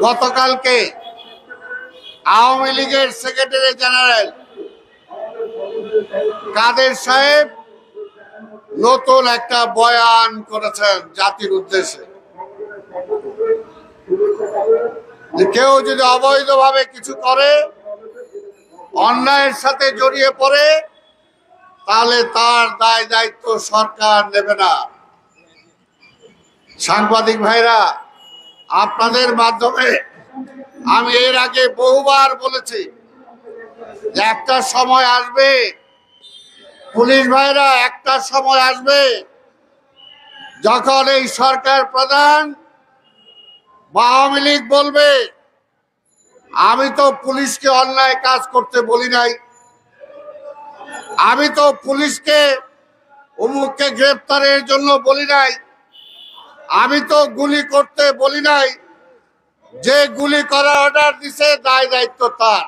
গতকালকে আওয়ামী লীগের secretary general কাদের সাহেব নতুন একটা বয়ান করেছেন জাতির উদ্দেশ্যে, যে কেউ যদি অবৈধভাবে কিছু করে, অন্যায়ের সাথে জড়িয়ে পড়ে, তাহলে তার দায় দায়িত্ব সরকার নেবে না। সাংবাদিক ভাইরা, আপনাদের মাধ্যমে আমি এর আগে বহুবার বলেছি যে একটা সময় আসবে, পুলিশ ভাইরা, একটা সময় আসবে যখন এই সরকার প্রধান বা আওয়ামী লীগ বলবে, আমি তো পুলিশকে অন্যায় কাজ করতে বলি নাই, আমি তো পুলিশকে অমুককে গ্রেপ্তারের জন্য বলি নাই, আমি তো গুলি করতে বলি নাই, যে গুলি করার অর্ডার দিছে দায় দায়িত্ব তার।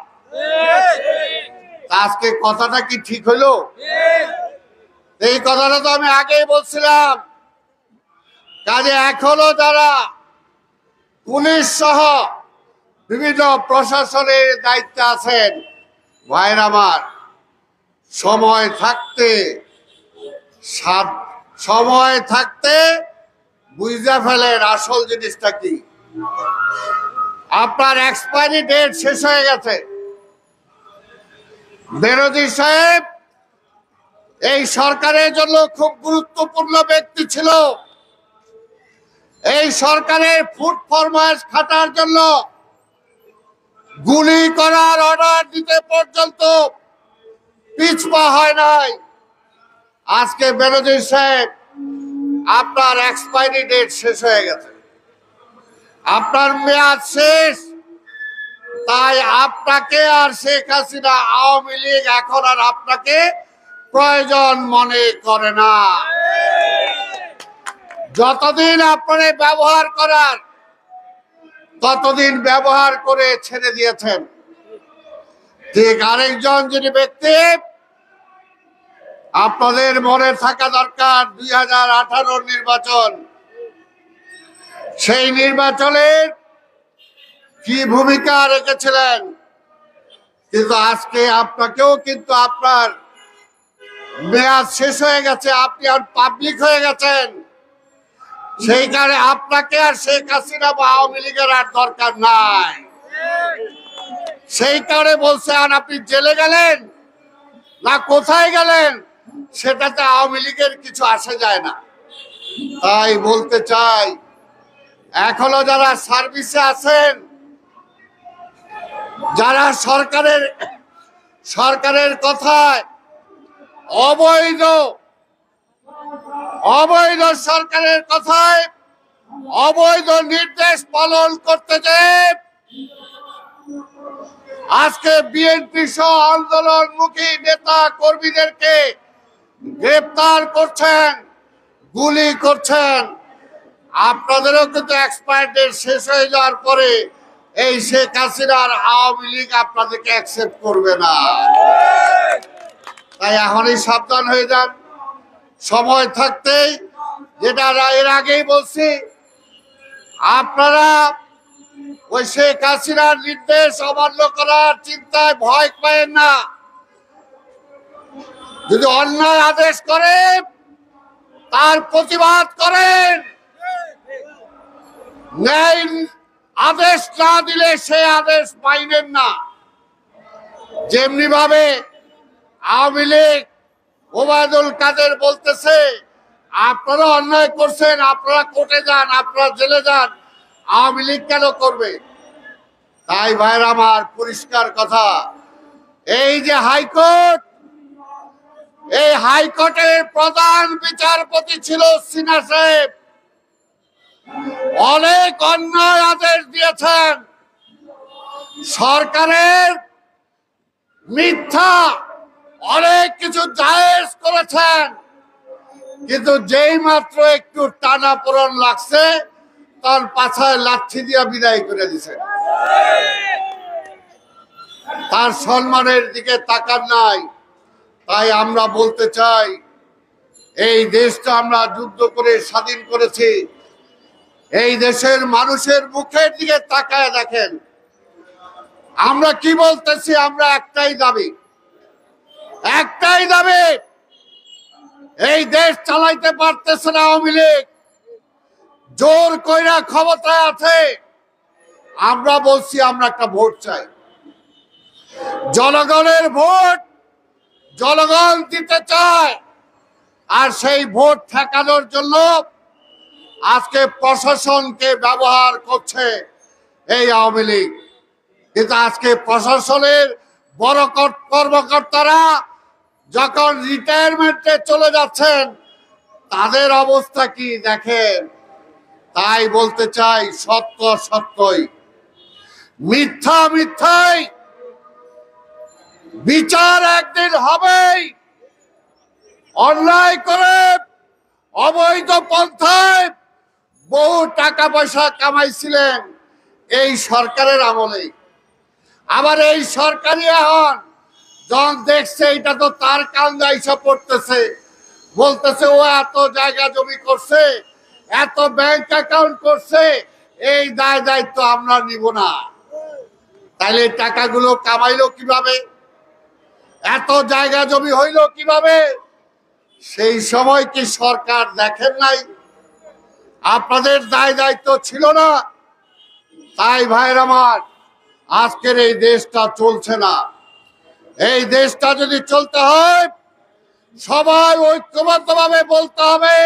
আজকে কথাটা কি ঠিক হইলো? এই কথাটা তো আমি আগেই বলছিলাম। কাজে এখনো যারা পুলিশ সহ বিভিন্ন প্রশাসনের দায়িত্বে আছেন, ভাইরা আমার, সময় থাকতে বুঝে ফেলেন আসল জিনিসটা কি। আপনার এক্সপায়ারি ডেট শেষ হয়ে গেছে। বেনজির সাহেব এই সরকারের জন্য খুব গুরুত্বপূর্ণ ব্যক্তি ছিল। এই সরকারের ফুড ফরমাস খাটার জন্য গুলি করার অর্ডার দিতে পর্যন্ত পিছপা হয় নাই। আজকে বেনজির সাহেব, আপনার এক্সপায়ারি ডেট শেষ হয়ে গেছে, আপনার মেয়াদ শেষ। তাই আপনাকে আর শেখ হাসিনা, আওয়ামী লীগ এখন আর আপনাকে প্রয়োজন মনে করে না। যতদিন আপনারে ব্যবহার করার, ততদিন ব্যবহার করে ছেড়ে দিয়েছেন। ঠিক আরেকজন যিনি ব্যক্তি আপনাদের মনে থাকা দরকার, 2018 নির্বাচন, সেই নির্বাচনের কি ভূমিকা রেখেছিলেন। কিন্তু আজকে আপনাকেও কিন্তু আপনার মেয়াদ শেষ হয়ে গেছে, আপনি আর পাবলিক হয়ে গেছেন। সেই কারণে আপনাকে আর শেখ হাসিনা বা আওয়ামী লীগের আর দরকার নাই। সেই কারণে বলছেন, আপনি জেলে গেলেন না কোথায় গেলেন, সেটাতে আওয়ামী লীগের কিছু আসে যায় না। তাই বলতে চাই, এখনো যারা সার্ভিসে আছেন, যারা সরকারের কথায় অবৈধ সরকারের কথায় অবৈধ নির্দেশ পালন করতে যে আজকে বিএনপি সহ আন্দোলনমুখী নেতা কর্মীদেরকে গ্রেপ্তার করছেন, গুলি করছেন, আপনাদেরও কিন্তু এক্সপায়ার ডেট শেষ হয়ে যাওয়ার পরে এই শেখ হাসিনার আওয়ামী লীগ আপনাদেরকে অ্যাকসেপ্ট করবে না। তাই এখনই সাবধান হয়ে যান। সময় থাকতেই, যেটা এর আগেই বলছি, আপনারা ওই শেখ হাসিনার নির্দেশ অমান্য করার চিন্তায় ভয় পাবেন না। যদি অন্যায় আদেশ করে তার প্রতিবাদ করেন, ন্যায় আদেশ না দিলে সে আদেশ পাইবেন না। যেমনি ভাবে আওয়ামী লীগ ওবায়দুল কাদের বলতেছে, আপনারা অন্যায় করছেন, আপনারা কোর্টে যান, আপনারা জেলে যান, আওয়ামী লীগ কেন করবে? তাই ভাইরা আমার, পরিষ্কার কথা, এই যে হাইকোর্ট, এই হাইকোর্টের প্রধান বিচারপতি ছিল সিনহা সাহেব, অনেক অন্যায় আদেশ দিয়েছেন, সরকারের মিথ্যা অনেক কিছু জায়েজ করেছেন। কিন্তু যেই মাত্র একটু টানাপোড়েন লাগছে, তার পাছায় লাঠি দিয়া বিদায় করে দিছেন। তার সম্মানের দিকে তাকান নাই। তাই আমরা বলতে চাই, এই দেশটা আমরা যুদ্ধ করে স্বাধীন করেছি। এই দেশের মানুষের মুখের দিকে তাকায় দেখেন, আমরা কি বলতেছি? আমরা একটাই দাবি, এই দেশ চালাইতে পারতেছে না আওয়ামী লীগ, জোর কইরা ক্ষমতায় আছে। আমরা বলছি আমরা একটা ভোট চাই, জনগণের ভোট জনগণ দিতে চায়। আর সেই ভোট ঠেকানোর জন্য আজকে প্রশাসনকে ব্যবহার করছে এই আওয়ামী লীগ। কিন্তু আজকে প্রশাসনের বড় কর্মকর্তারা যখন রিটায়ারমেন্টে চলে যাচ্ছেন, তাদের অবস্থা কি দেখেন। তাই বলতে চাই, সত্য সত্যই, মিথ্যা মিথ্যাই। বিচার একদিন হবেই। অন্যায় করে অবৈধ পন্থায় বহু টাকা পয়সা কামাইছিলেন এই সরকারের আমলে। আবার এই সরকারই এখন যখন দেখছে এটা তো তার কান্দা এসে পড়তেছে, বলতেছে ও এত জায়গা জমি করছে, এত ব্যাংক অ্যাকাউন্ট করছে, এই দায় দায়িত্ব আমরা নিব না। তাইলে টাকাগুলো কামাইলো কিভাবে? এত জায়গা জমি হইল কিভাবে? সেই সময় কি সরকার দেখেন নাই? আপনাদের দায় দায়িত্ব ছিল না? তাই ভাইয়ের আমার, আজকের এই দেশটা চলছে না। এই দেশটা যদি চলতে হয়, সবাই ঐক্যবদ্ধভাবে বলতে হবে,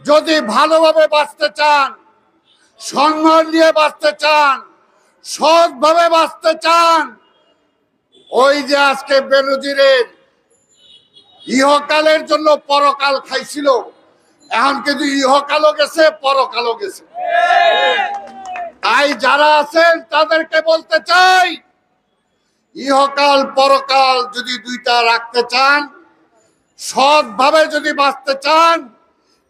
যদি ভালোভাবে বাঁচতে চান, সম্মান নিয়ে বাঁচতে চান, সৎভাবে বাঁচতে চান, ওই যে আজকে বেনজিরের ইহকালের জন্য পরকাল খাইছিল, এখন কিন্তু ইহকালও গেছে, পরকালও গেছে। তাই যারা আছেন তাদেরকে বলতে চাই, ইহকাল পরকাল যদি দুইটা রাখতে চান, সৎভাবে যদি বাঁচতে চান,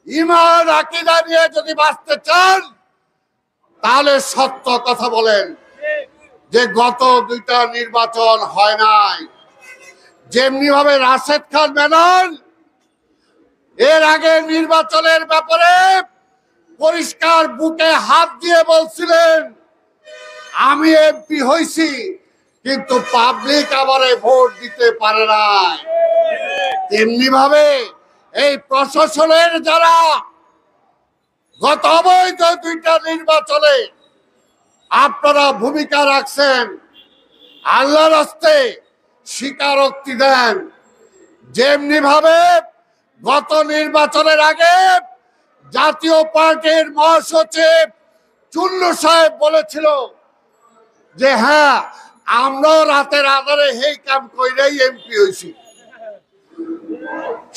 ঈমান আকীদা নিয়ে যদি বাঁচতে চান, তাহলে সত্য কথা বলেন যে গত দুইটা নির্বাচন হয় নাই। যেমনি ভাবে রাশেদ খান মেনন এর আগে নির্বাচনের ব্যাপারে পরিষ্কার বুকে হাত দিয়ে বলছিলেন আমি এমপি হইছি, কিন্তু পাবলিক আমারে ভোট দিতে পারে নাই। তেমনি ভাবে এই প্রশাসনের যারা গত অবৈধ দুইটা নির্বাচনে আপনারা ভূমিকা রাখছেন, আল্লাহর হস্তে স্বীকারোক্তি দেন। যেমনি ভাবে গত নির্বাচনের আগে জাতীয় পার্টির মহাসচিব চুন্নু সাহেব বলেছিল যে হ্যাঁ, আমরাও রাতের আধারে এই কাম কইরাই এমপি হইছি।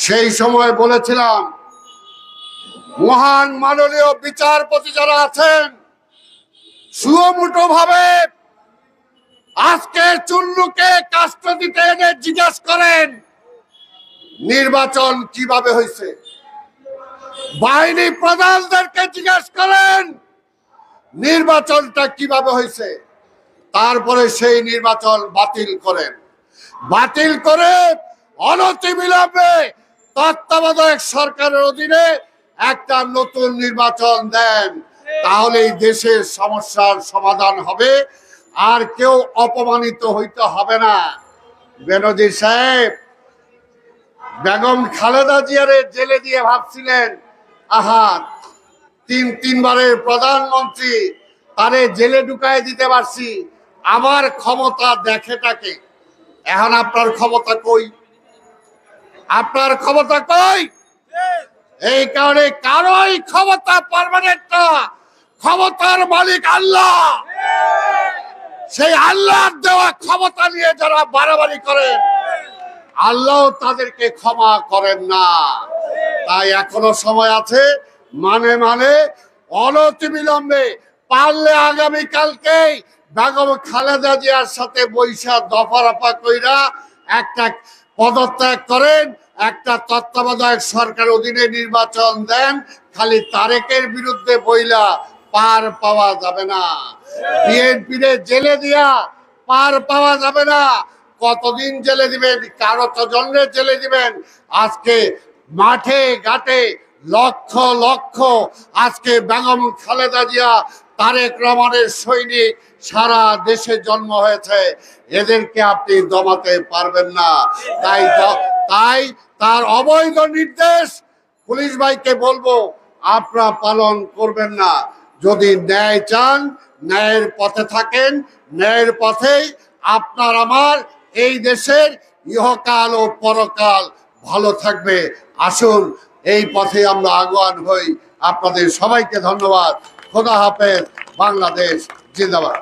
সেই সময় বলেছিলাম মহান মাননীয় বিচারপতি যারা আছেন, সুমুটো ভাবে আজকে চুন্নুকে কাস্টডিতে এনে জিজ্ঞেস করেন নির্বাচন কিভাবে হয়েছে। বাহিনী প্রধানদেরকে জিজ্ঞেস করেন নির্বাচনটা কিভাবে হয়েছে। তারপরে সেই নির্বাচন বাতিল করেন, বাতিল করে অনতিবিলম্বে তত্ত্বাবধায়ক সরকারের অধীনে একটা নতুন নির্বাচন দেন। তাহলে এই দেশের সমস্যার সমাধান হবে, আর কেউ অপমানিত হইতে হবে না। বেনজির সাহেব বেগম খালেদা জিয়ারে জেলে দিয়ে ভাবছিলেন আহা তিনবারের প্রধানমন্ত্রী, তারে জেলে ঢুকায় দিতে পারছি, আমার ক্ষমতা দেখেটাকে। এখন আপনার ক্ষমতা কই? আপনার ক্ষমতা কই? এই কারণে কারোই ক্ষমতা পার্মানেন্ট না, ক্ষমতার মালিক আল্লাহ। সেই আল্লাহর দেওয়া ক্ষমতা নিয়ে যারা বাড়াবাড়ি করেন, আল্লাহ তাদেরকে ক্ষমা করেন না। তাই এখনো সময় আছে, মানে অনতিবিলম্বে পারলে আগামীকালকেই বেগম খালেদা জিয়ার সাথে বৈশা দফারফা কইরা একটা পদত্যাগ করেন, একটা তত্ত্বাবধায়ক সরকার অধীনে নির্বাচন দেন। খালি তারেকের বিরুদ্ধে বইলা পার পাওয়া যাবে না, বিএনপির জেলে দিয়া পার পাওয়া যাবে না। কতদিন জেলে দিবেন? কারো তো জন্যে জেলে দিবেন। আজকে মাঠে ঘাটে লক্ষ লক্ষ আজকে বেগম খালেদা জিয়া, তারেক রহমানের সৈনিক সারা দেশে জন্ম হয়েছে, এদেরকে আপনি দমাতে পারবেন না। তাই তাই তার অবৈধ নির্দেশ পুলিশ ভাইকে বলবো আপনারা পালন করবেন না। যদি ন্যায় চান, ন্যায়ের পথে থাকেন, ন্যায়ের পথেই আপনার আমার এই দেশের ইহকাল ও পরকাল ভালো থাকবে। আসুন এই পথে আমরা আগুয়ান হই। আপনাদের সবাইকে ধন্যবাদ। খোদা হাফেজ। বাংলাদেশ জিন্দাবাদ।